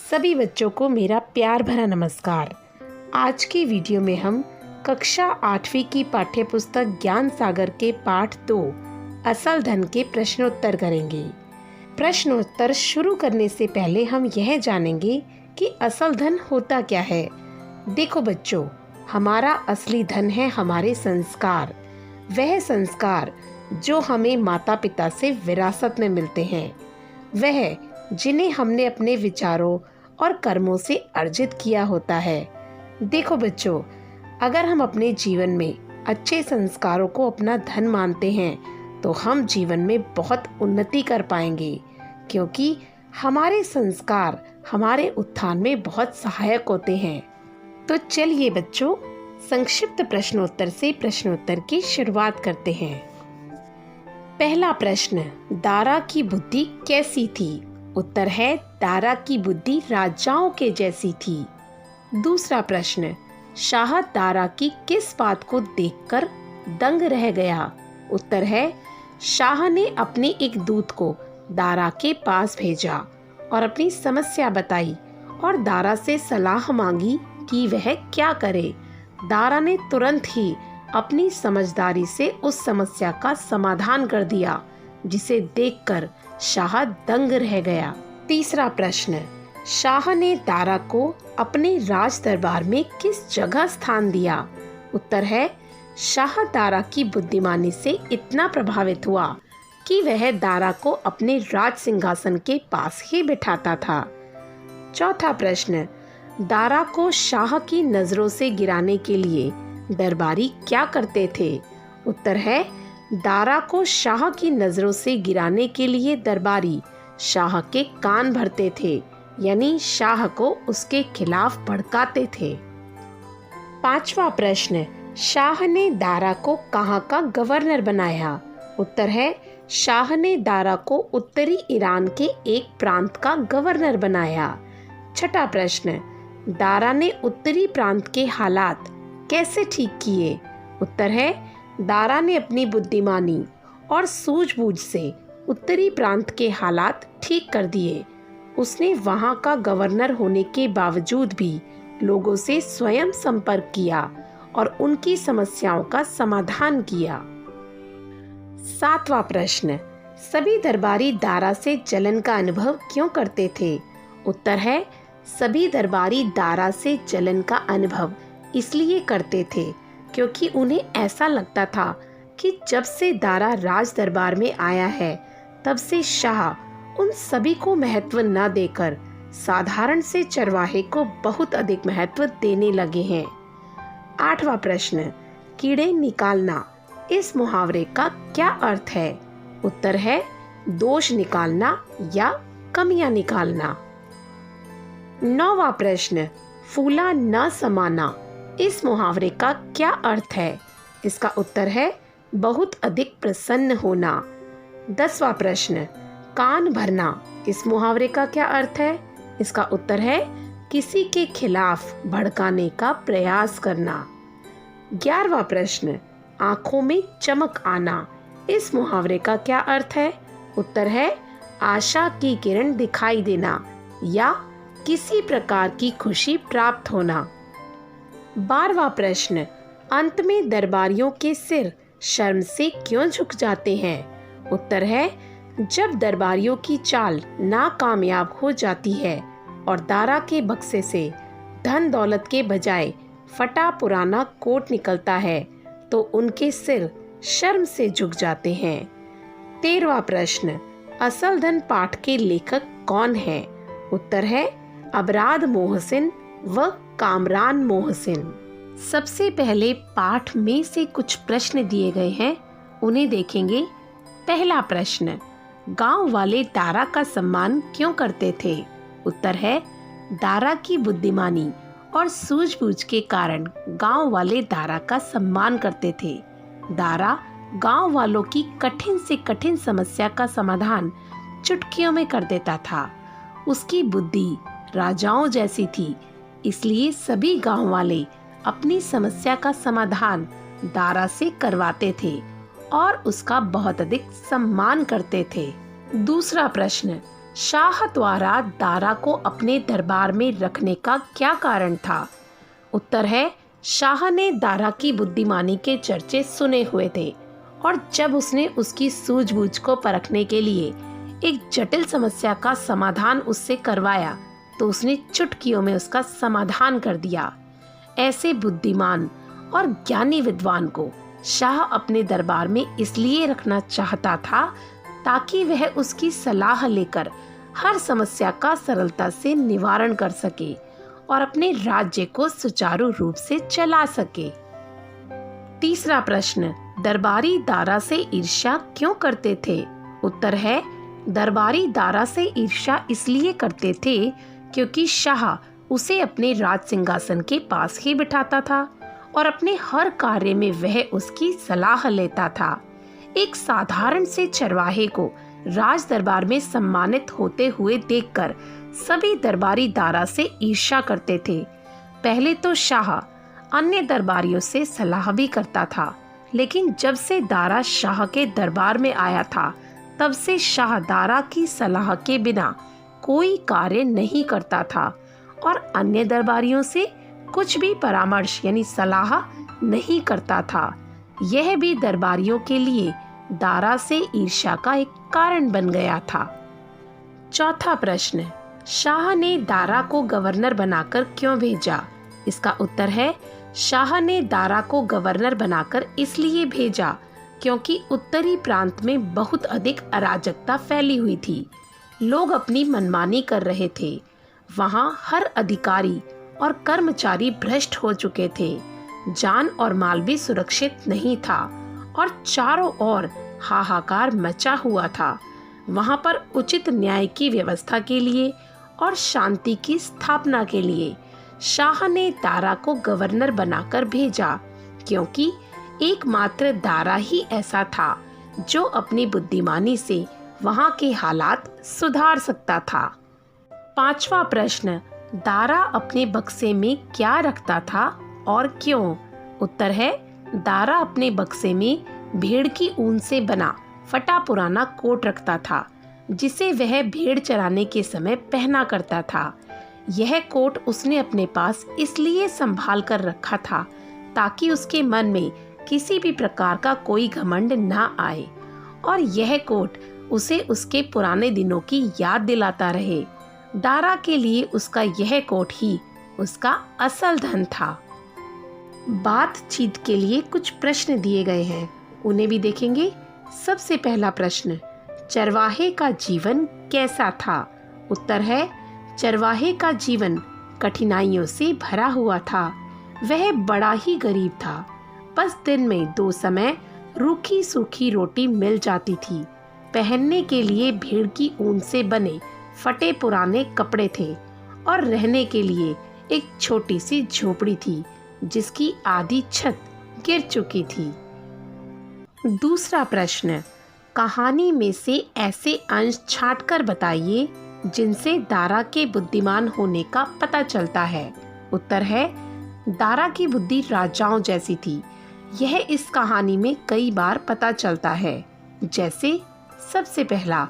सभी बच्चों को मेरा प्यार भरा नमस्कार। आज की वीडियो में हम कक्षा 8वीं की पाठ्यपुस्तक ज्ञान सागर के पाठ 2 असल धन के प्रश्नोत्तर करेंगे। प्रश्नोत्तर शुरू करने से पहले हम यह जानेंगे कि असल धन होता क्या है। देखो बच्चों, हमारा असली धन है हमारे संस्कार। वह संस्कार जो हमें माता पिता से विरासत में मिलते हैं, वह जिन्हें हमने अपने विचारों और कर्मों से अर्जित किया होता है। देखो बच्चों, अगर हम अपने जीवन में अच्छे संस्कारों को अपना धन मानते हैं तो हम जीवन में बहुत उन्नति कर पाएंगे, क्योंकि हमारे संस्कार हमारे उत्थान में बहुत सहायक होते हैं। तो चलिए बच्चों, संक्षिप्त प्रश्नोत्तर से प्रश्नोत्तर की शुरुआत करते हैं। पहला प्रश्न, दारा की बुद्धि कैसी थी? उत्तर है, दारा की बुद्धि राजाओं के जैसी थी। दूसरा प्रश्न, शाह दारा की किस बात को देखकर दंग रह गया? उत्तर है, शाह ने अपने एक दूत को दारा के पास भेजा और अपनी समस्या बताई और दारा से सलाह मांगी कि वह क्या करे। दारा ने तुरंत ही अपनी समझदारी से उस समस्या का समाधान कर दिया, जिसे देखकर शाह दंग रह गया। तीसरा प्रश्न, शाह ने दारा को अपने राज दरबार में किस जगह स्थान दिया? उत्तर है, शाह दारा की बुद्धिमानी से इतना प्रभावित हुआ कि वह दारा को अपने राज सिंहासन के पास ही बिठाता था। चौथा प्रश्न, दारा को शाह की नजरों से गिराने के लिए दरबारी क्या करते थे? उत्तर है, दारा को शाह की नजरों से गिराने के लिए दरबारी शाह के कान भरते थे, यानी शाह को उसके खिलाफ भड़काते थे। पांचवा प्रश्न, शाह ने दारा को कहाँ का गवर्नर बनाया? उत्तर है, शाह ने दारा को उत्तरी ईरान के एक प्रांत का गवर्नर बनाया। छठा प्रश्न, दारा ने उत्तरी प्रांत के हालात कैसे ठीक किए? उत्तर है, दारा ने अपनी बुद्धिमानी और सूझबूझ से उत्तरी प्रांत के हालात ठीक कर दिए। उसने वहां का गवर्नर होने के बावजूद भी लोगों से स्वयं संपर्क किया और उनकी समस्याओं का समाधान किया। सातवां प्रश्न, सभी दरबारी दारा से जलन का अनुभव क्यों करते थे? उत्तर है, सभी दरबारी दारा से जलन का अनुभव इसलिए करते थे क्योंकि उन्हें ऐसा लगता था कि जब से दारा राज दरबार में आया है, तब से शाह उन सभी को महत्व न देकर साधारण से चरवाहे को बहुत अधिक महत्व देने लगे हैं। आठवां प्रश्न, कीड़े निकालना, इस मुहावरे का क्या अर्थ है? उत्तर है, दोष निकालना या कमियां निकालना। नौवां प्रश्न, फूला न समाना, इस मुहावरे का क्या अर्थ है? इसका उत्तर है, बहुत अधिक प्रसन्न होना। 10वां प्रश्न, कान भरना, इस मुहावरे का क्या अर्थ है? इसका उत्तर है, किसी के खिलाफ भड़काने का प्रयास करना। 11वां प्रश्न, आंखों में चमक आना, इस मुहावरे का क्या अर्थ है? उत्तर है, आशा की किरण दिखाई देना या किसी प्रकार की खुशी प्राप्त होना। 12वां प्रश्न, अंत में दरबारियों के सिर शर्म से क्यों झुक जाते हैं? उत्तर है, जब दरबारियों की चाल नाकामयाब हो जाती है और दारा के बक्से से धन दौलत के बजाय फटा पुराना कोट निकलता है, तो उनके सिर शर्म से झुक जाते हैं। 13वां प्रश्न, असल धन पाठ के लेखक कौन है? उत्तर है, अबराद मोहसिन व कामरान मोहसिन। सबसे पहले पाठ में से कुछ प्रश्न दिए गए हैं, उन्हें देखेंगे। पहला प्रश्न, गांव वाले दारा का सम्मान क्यों करते थे? उत्तर है, दारा की बुद्धिमानी और सूझबूझ के कारण गांव वाले दारा का सम्मान करते थे। दारा गांव वालों की कठिन से कठिन समस्या का समाधान चुटकियों में कर देता था। उसकी बुद्धि राजाओं जैसी थी, इसलिए सभी गांव वाले अपनी समस्या का समाधान दारा से करवाते थे और उसका बहुत अधिक सम्मान करते थे। दूसरा प्रश्न, शाह द्वारा दारा को अपने दरबार में रखने का क्या कारण था? उत्तर है, शाह ने दारा की बुद्धिमानी के चर्चे सुने हुए थे और जब उसने उसकी सूझबूझ को परखने के लिए एक जटिल समस्या का समाधान उससे करवाया तो उसने चुटकियों में उसका समाधान कर दिया। ऐसे बुद्धिमान और ज्ञानी विद्वान को शाह अपने दरबार में इसलिए रखना चाहता था ताकि वह उसकी सलाह लेकर हर समस्या का सरलता से निवारण कर सके और अपने राज्य को सुचारू रूप से चला सके। तीसरा प्रश्न, दरबारी दारा से ईर्ष्या क्यों करते थे? उत्तर है, दरबारी दारा से ईर्ष्या इसलिए करते थे क्योंकि शाह उसे अपने राज सिंहासन के पास ही बिठाता था और अपने हर कार्य में वह उसकी सलाह लेता था। एक साधारण से चरवाहे को राज दरबार में सम्मानित होते हुए देखकर सभी दरबारी दारा से ईर्ष्या करते थे। पहले तो शाह अन्य दरबारियों से सलाह भी करता था, लेकिन जब से दारा शाह के दरबार में आया था तब से शाह दारा की सलाह के बिना कोई कार्य नहीं करता था और अन्य दरबारियों से कुछ भी परामर्श यानी सलाह नहीं करता था। यह भी दरबारियों के लिए दारा से ईर्ष्या का एक कारण बन गया था। चौथा प्रश्न, शाह ने दारा को गवर्नर बनाकर क्यों भेजा? इसका उत्तर है, शाह ने दारा को गवर्नर बनाकर इसलिए भेजा क्योंकि उत्तरी प्रांत में बहुत अधिक अराजकता फैली हुई थी। लोग अपनी मनमानी कर रहे थे। वहाँ हर अधिकारी और कर्मचारी भ्रष्ट हो चुके थे। जान और माल भी सुरक्षित नहीं था और चारों ओर हाहाकार मचा हुआ था। वहाँ पर उचित न्याय की व्यवस्था के लिए और शांति की स्थापना के लिए शाह ने दारा को गवर्नर बनाकर भेजा क्योंकि एकमात्र दारा ही ऐसा था जो अपनी बुद्धिमानी से वहाँ के हालात सुधार सकता था। पांचवा प्रश्न, दारा अपने बक्से में क्या रखता था और क्यों? उत्तर है, दारा अपने बक्से में भेड़ की ऊन से बना फटा पुराना कोट रखता था जिसे वह भेड़ चराने के समय पहना करता था। यह कोट उसने अपने पास इसलिए संभाल कर रखा था ताकि उसके मन में किसी भी प्रकार का कोई घमंड ना आए और यह कोट उसे उसके पुराने दिनों की याद दिलाता रहे। दारा के लिए उसका यह कोट ही उसका असल धन था। बातचीत के लिए कुछ प्रश्न दिए गए हैं, उन्हें भी देखेंगे। सबसे पहला प्रश्न, चरवाहे का जीवन कैसा था? उत्तर है, चरवाहे का जीवन कठिनाइयों से भरा हुआ था। वह बड़ा ही गरीब था। बस दिन में 2 समय रूखी सूखी रोटी मिल जाती थी। पहनने के लिए भेड़ की ऊन से बने फटे पुराने कपड़े थे और रहने के लिए एक छोटी सी झोपड़ी थी जिसकी आधी छत गिर चुकी थी। दूसरा प्रश्न, कहानी में से ऐसे अंश छांटकर बताइए जिनसे दारा के बुद्धिमान होने का पता चलता है। उत्तर है, दारा की बुद्धि राजाओं जैसी थी। यह इस कहानी में कई बार पता चलता है। जैसे सबसे पहला,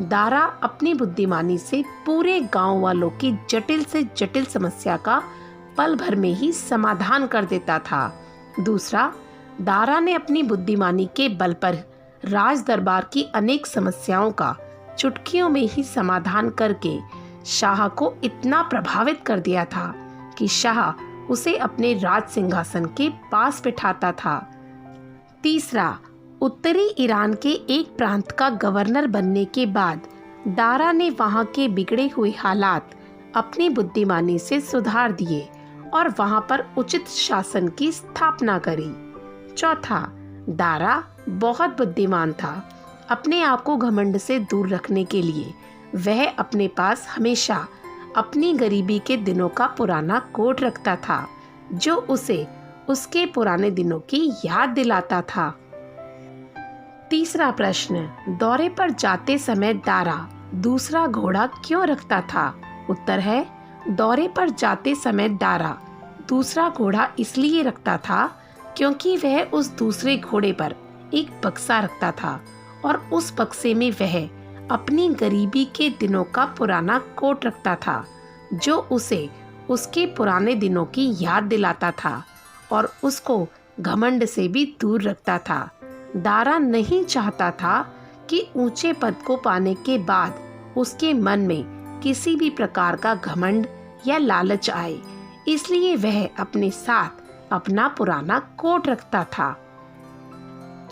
दारा अपनी बुद्धिमानी से पूरे गांव वालों की जटिल से जटिल समस्या का पल भर में ही समाधान कर देता था। दूसरा, दारा ने अपनी बुद्धिमानी के बल पर राज दरबार की अनेक समस्याओं का चुटकियों में ही समाधान करके शाह को इतना प्रभावित कर दिया था कि शाह उसे अपने राज सिंहासन के पास बिठाता था। तीसरा, उत्तरी ईरान के एक प्रांत का गवर्नर बनने के बाद दारा ने वहां के बिगड़े हुए हालात अपनी बुद्धिमानी से सुधार दिए और वहां पर उचित शासन की स्थापना करी। चौथा, दारा बहुत बुद्धिमान था। अपने आप को घमंड से दूर रखने के लिए वह अपने पास हमेशा अपनी गरीबी के दिनों का पुराना कोट रखता था जो उसे उसके पुराने दिनों की याद दिलाता था। तीसरा प्रश्न, दौरे पर जाते समय दारा दूसरा घोड़ा क्यों रखता था? उत्तर है, दौरे पर जाते समय दारा दूसरा घोड़ा इसलिए रखता था क्योंकि वह उस दूसरे घोड़े पर एक बक्सा रखता था और उस बक्से में वह अपनी गरीबी के दिनों का पुराना कोट रखता था, जो उसे उसके पुराने दिनों की याद दिलाता था और उसको घमंड से भी दूर रखता था। दारा नहीं चाहता था कि ऊंचे पद को पाने के बाद उसके मन में किसी भी प्रकार का घमंड या लालच आए, इसलिए वह अपने साथ अपना पुराना कोट रखता था।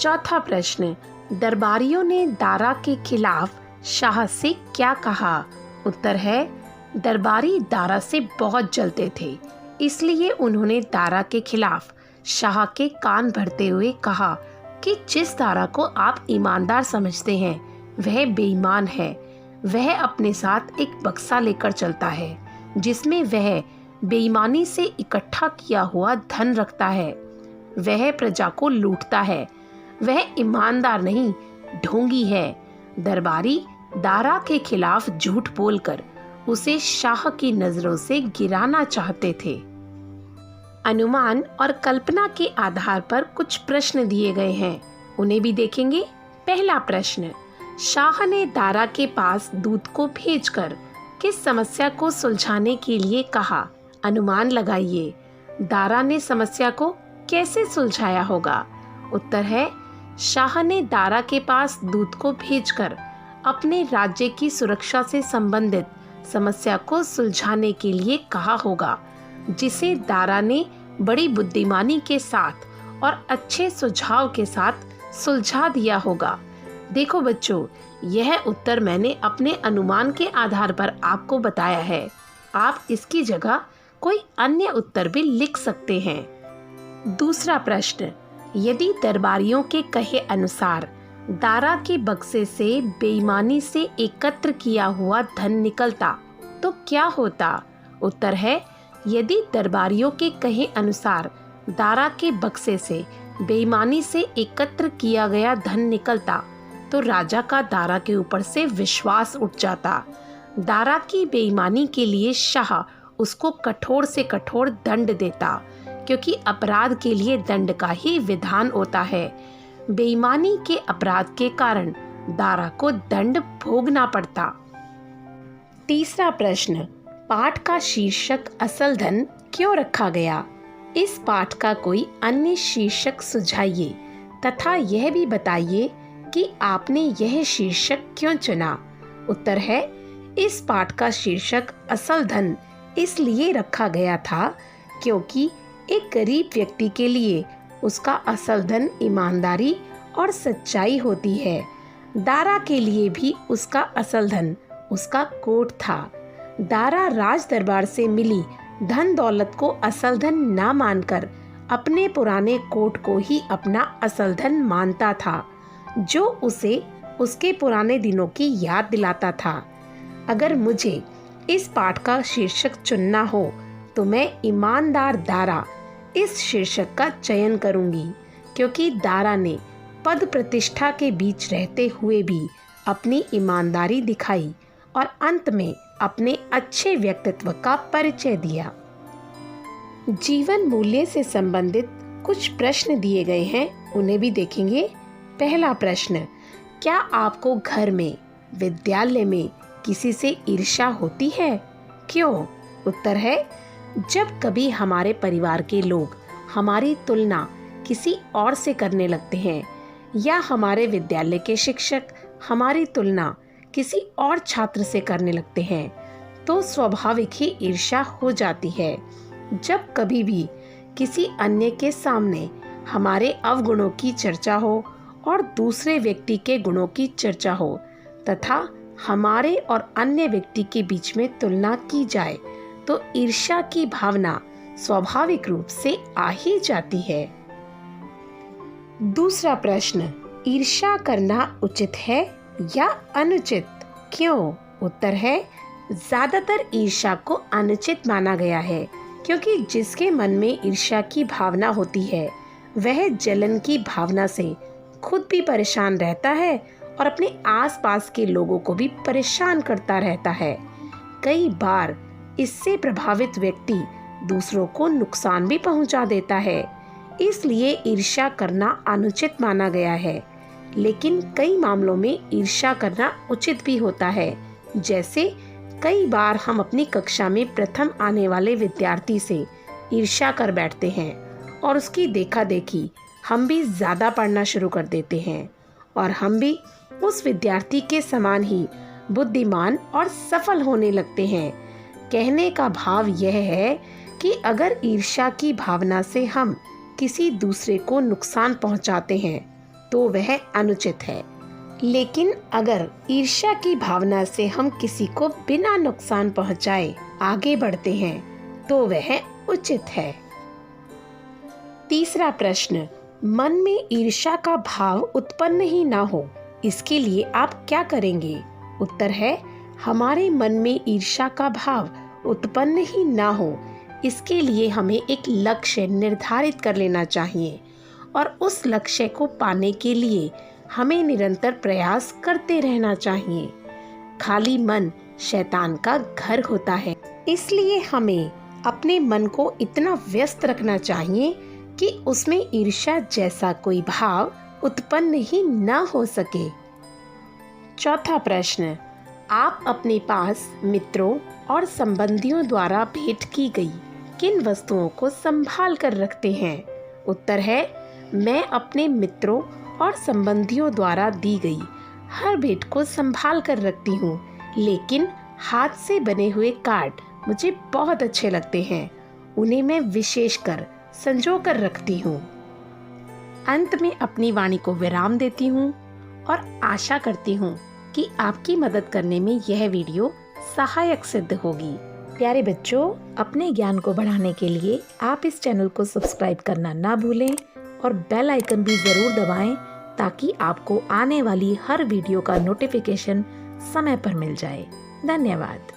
चौथा प्रश्न, दरबारियों ने दारा के खिलाफ शाह से क्या कहा? उत्तर है, दरबारी दारा से बहुत जलते थे, इसलिए उन्होंने दारा के खिलाफ शाह के कान भरते हुए कहा कि जिस दारा को आप ईमानदार समझते हैं वह बेईमान है। वह अपने साथ एक बक्सा लेकर चलता है जिसमें वह बेईमानी से इकट्ठा किया हुआ धन रखता है। वह प्रजा को लूटता है। वह ईमानदार नहीं, ढोंगी है। दरबारी दारा के खिलाफ झूठ बोलकर उसे शाह की नजरों से गिराना चाहते थे। अनुमान और कल्पना के आधार पर कुछ प्रश्न दिए गए हैं, उन्हें भी देखेंगे। पहला प्रश्न, शाह ने दारा के पास दूत को भेजकर किस समस्या को सुलझाने के लिए कहा? अनुमान लगाइए। दारा ने समस्या को कैसे सुलझाया होगा? उत्तर है, शाह ने दारा के पास दूत को भेजकर अपने राज्य की सुरक्षा से संबंधित समस्या को सुलझाने के लिए कहा होगा, जिसे दारा ने बड़ी बुद्धिमानी के साथ और अच्छे सुझाव के साथ सुलझा दिया होगा। देखो बच्चों, यह उत्तर मैंने अपने अनुमान के आधार पर आपको बताया है। आप इसकी जगह कोई अन्य उत्तर भी लिख सकते हैं। दूसरा प्रश्न, यदि दरबारियों के कहे अनुसार दारा के बक्से से बेईमानी से एकत्र किया हुआ धन निकलता तो क्या होता? उत्तर है, यदि दरबारियों के कहे अनुसार दारा के बक्से से बेईमानी से एकत्र किया गया धन निकलता तो राजा का दारा के ऊपर से विश्वास उठ जाता। दारा की बेईमानी के लिए शाह उसको कठोर से कठोर दंड देता, क्योंकि अपराध के लिए दंड का ही विधान होता है। बेईमानी के अपराध के कारण दारा को दंड भोगना पड़ता। तीसरा प्रश्न, पाठ का शीर्षक असल धन क्यों रखा गया? इस पाठ का कोई अन्य शीर्षक सुझाइए तथा यह भी बताइए कि आपने यह शीर्षक क्यों चुना। उत्तर है, इस पाठ का शीर्षक असल धन इसलिए रखा गया था क्योंकि एक गरीब व्यक्ति के लिए उसका असल धन ईमानदारी और सच्चाई होती है। दारा के लिए भी उसका असल धन उसका कोट था। दारा राज दरबार से मिली धन दौलत को असल धन ना मानकर अपने पुराने कोट को ही अपना असल धन मानता था, जो उसे उसके पुराने दिनों की याद दिलाता था। अगर मुझे इस पाठ का शीर्षक चुनना हो तो मैं ईमानदार दारा इस शीर्षक का चयन करूंगी, क्योंकि दारा ने पद प्रतिष्ठा के बीच रहते हुए भी अपनी ईमानदारी दिखाई और अंत में अपने अच्छे व्यक्तित्व का परिचय दिया। जीवन मूल्य से संबंधित कुछ प्रश्न दिए गए हैं, उन्हें भी देखेंगे। पहला प्रश्न, क्या आपको घर में, विद्यालय में किसी से ईर्ष्या होती है? क्यों? उत्तर है, जब कभी हमारे परिवार के लोग हमारी तुलना किसी और से करने लगते हैं या हमारे विद्यालय के शिक्षक हमारी तुलना किसी और छात्र से करने लगते हैं, तो स्वाभाविक ही ईर्ष्या हो जाती है। जब कभी भी किसी अन्य के सामने हमारे अवगुणों की चर्चा हो और दूसरे व्यक्ति के गुणों की चर्चा हो तथा हमारे और अन्य व्यक्ति के बीच में तुलना की जाए, तो ईर्ष्या की भावना स्वाभाविक रूप से आ ही जाती है। दूसरा प्रश्न, ईर्ष्या करना उचित है या अनुचित? क्यों? उत्तर है, ज्यादातर ईर्ष्या को अनुचित माना गया है, क्योंकि जिसके मन में ईर्ष्या की भावना होती है वह जलन की भावना से खुद भी परेशान रहता है और अपने आसपास के लोगों को भी परेशान करता रहता है। कई बार इससे प्रभावित व्यक्ति दूसरों को नुकसान भी पहुंचा देता है। इसलिए ईर्ष्या करना अनुचित माना गया है। लेकिन कई मामलों में ईर्ष्या करना उचित भी होता है। जैसे कई बार हम अपनी कक्षा में प्रथम आने वाले विद्यार्थी से ईर्ष्या कर बैठते हैं और उसकी देखा देखी हम भी ज़्यादा पढ़ना शुरू कर देते हैं और हम भी उस विद्यार्थी के समान ही बुद्धिमान और सफल होने लगते हैं। कहने का भाव यह है कि अगर ईर्ष्या की भावना से हम किसी दूसरे को नुकसान पहुंचाते हैं तो वह अनुचित है, लेकिन अगर ईर्ष्या की भावना से हम किसी को बिना नुकसान पहुंचाए आगे बढ़ते हैं तो वह उचित है। तीसरा प्रश्न, मन में ईर्ष्या का भाव उत्पन्न ही ना हो, इसके लिए आप क्या करेंगे? उत्तर है, हमारे मन में ईर्ष्या का भाव उत्पन्न ही ना हो, इसके लिए हमें एक लक्ष्य निर्धारित कर लेना चाहिए और उस लक्ष्य को पाने के लिए हमें निरंतर प्रयास करते रहना चाहिए। खाली मन शैतान का घर होता है, इसलिए हमें अपने मन को इतना व्यस्त रखना चाहिए कि उसमें ईर्ष्या जैसा कोई भाव उत्पन्न ही न हो सके। चौथा प्रश्न, आप अपने पास मित्रों और संबंधियों द्वारा भेंट की गई किन वस्तुओं को संभाल कर रखते हैं? उत्तर है, मैं अपने मित्रों और संबंधियों द्वारा दी गई हर भेंट को संभाल कर रखती हूँ, लेकिन हाथ से बने हुए कार्ड मुझे बहुत अच्छे लगते हैं, उन्हें मैं विशेषकर संजो कर रखती हूँ। अंत में अपनी वाणी को विराम देती हूँ और आशा करती हूँ कि आपकी मदद करने में यह वीडियो सहायक सिद्ध होगी। प्यारे बच्चों, अपने ज्ञान को बढ़ाने के लिए आप इस चैनल को सब्सक्राइब करना ना भूलें और बेल आइकन भी ज़रूर दबाएं ताकि आपको आने वाली हर वीडियो का नोटिफिकेशन समय पर मिल जाए। धन्यवाद।